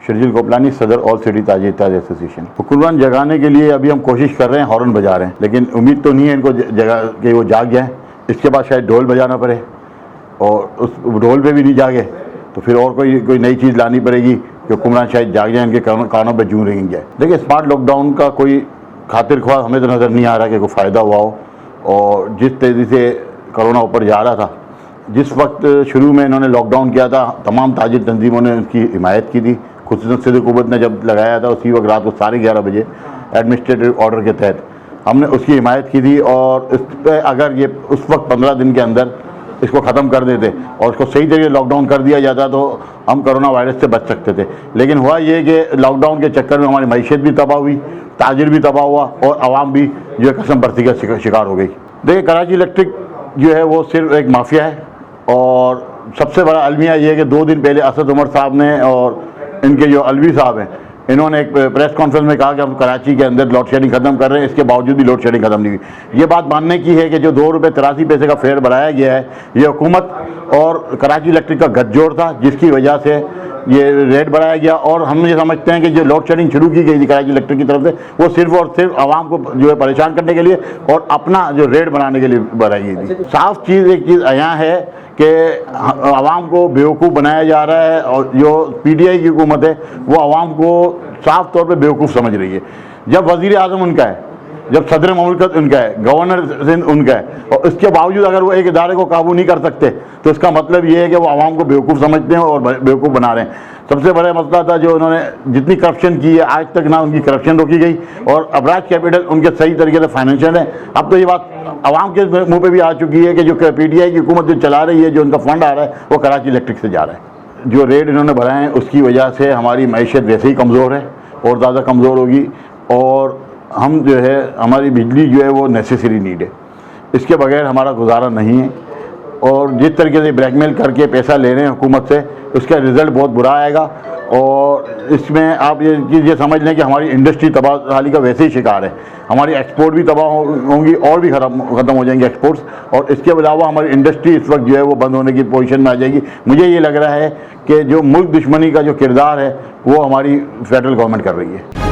शर्जील कोपलानी, सदर all city ताजिर association. हुक्मरान जगाने के लिए अभी हम कोशिश कर रहे हैं, हॉर्न बजा रहे हैं, लेकिन उम्मीद तो नहीं है इनको जगा के वो जाग जाए। इसके बाद शायद ढोल बजाना पड़े, और उस ढोल पे भी नहीं जागे तो फिर और कोई नई चीज़ लानी पड़ेगी कि हुक्मरान शायद जाग जाए, इनके कानों पर जूं रेंग जाए। देखिए, स्मार्ट लॉकडाउन का कोई खातिर ख्वाह हमें तो नज़र नहीं आ रहा कि कोई फ़ायदा हुआ हो। और जिस तेज़ी से कोरोना ऊपर जा रहा था, जिस वक्त शुरू में इन्होंने लॉकडाउन किया था, तमाम ताजिर तंजीमों ने उसकी हिमायत की थी। खुसूसन सिद्दीक़ हुकूमत ने जब लगाया था उसी वक्त रात को 11:30 बजे एडमिनिस्ट्रेटिव ऑर्डर के तहत हमने उसकी हिमायत की थी। और इस पर अगर ये उस वक्त 15 दिन के अंदर इसको ख़त्म कर देते और इसको सही तरीके लॉकडाउन कर दिया जाता तो हम कोरोना वायरस से बच सकते थे। लेकिन हुआ ये कि लॉकडाउन के चक्कर में हमारी मईशत भी तबाह हुई, ताजिर भी तबाह हुआ और आवाम भी जो है कसम बरसी का शिकार हो गई। देखिए, कराची इलेक्ट्रिक जो है वो सिर्फ एक माफिया है। और सबसे बड़ा अलमिया ये है कि 2 दिन पहले असद उमर साहब ने और इनके जो अलवी साहब हैं, इन्होंने एक प्रेस कॉन्फ्रेंस में कहा कि हम कराची के अंदर लोड शेडिंग ख़त्म कर रहे हैं। इसके बावजूद भी लोड शेडिंग ख़त्म नहीं हुई। ये बात मानने की है कि जो 2 रुपये 83 पैसे का फेयर बढ़ाया गया है, ये हुकूमत और कराची इलेक्ट्रिक का गठजोड़ था, जिसकी वजह से ये रेट बढ़ाया गया। और हम ये समझते हैं कि जो लोड शेडिंग शुरू की गई थी कराची इलेक्ट्रिक की तरफ से, वो सिर्फ और सिर्फ आवाम को जो है परेशान करने के लिए और अपना जो रेट बढ़ाने के लिए बढ़ाई गई थी। साफ चीज़ एक चीज़ यहाँ है कि आवाम को बेवकूफ़ बनाया जा रहा है, और जो PTI की हुकूमत है वो आवाम को साफ तौर पे बेवकूफ़ समझ रही है। जब वज़ीर आज़म उनका है, जब सदर ममलकत उनका है, गवर्नर सिंध उनका है, और इसके बावजूद अगर वो एक इदारे को काबू नहीं कर सकते तो इसका मतलब ये है कि वो आवाम को बेवकूफ़ समझते हैं और बेवकूफ़ बना रहे हैं। सबसे बड़ा मसला था जो उन्होंने जितनी करप्शन की है, आज तक ना उनकी करप्शन रोकी गई और अबराज कैपिटल उनके सही तरीके से फाइनेंशियल है। अब तो ये बात आवाम के मुँह पर भी आ चुकी है कि जो PTI की हुकूमत जो चला रही है, जो उनका फंड आ रहा है, वो कराची इलेक्ट्रिक से जा रहा है। जो रेट इन्होंने बढ़ाए हैं उसकी वजह से हमारी मईशत वैसे ही कमज़ोर है और ज़्यादा कमज़ोर होगी। और हम जो है, हमारी बिजली जो है वो नेसेसरी नीड है, इसके बगैर हमारा गुजारा नहीं है। और जिस तरीके से ब्लैकमेल करके पैसा ले रहे हैं हुकूमत से, उसका रिज़ल्ट बहुत बुरा आएगा। और इसमें आप ये चीज़ समझ लें कि हमारी इंडस्ट्री तबाहली का वैसे ही शिकार है। हमारी एक्सपोर्ट भी तबाह होंगी और भी ख़त्म हो जाएंगे एक्सपोर्ट्स। और इसके अलावा हमारी इंडस्ट्री इस वक्त जो है वो बंद होने की पोजीशन में आ जाएगी। मुझे ये लग रहा है कि जो मुल्क दुश्मनी का जो किरदार है वो हमारी फेडरल गवर्नमेंट कर रही है।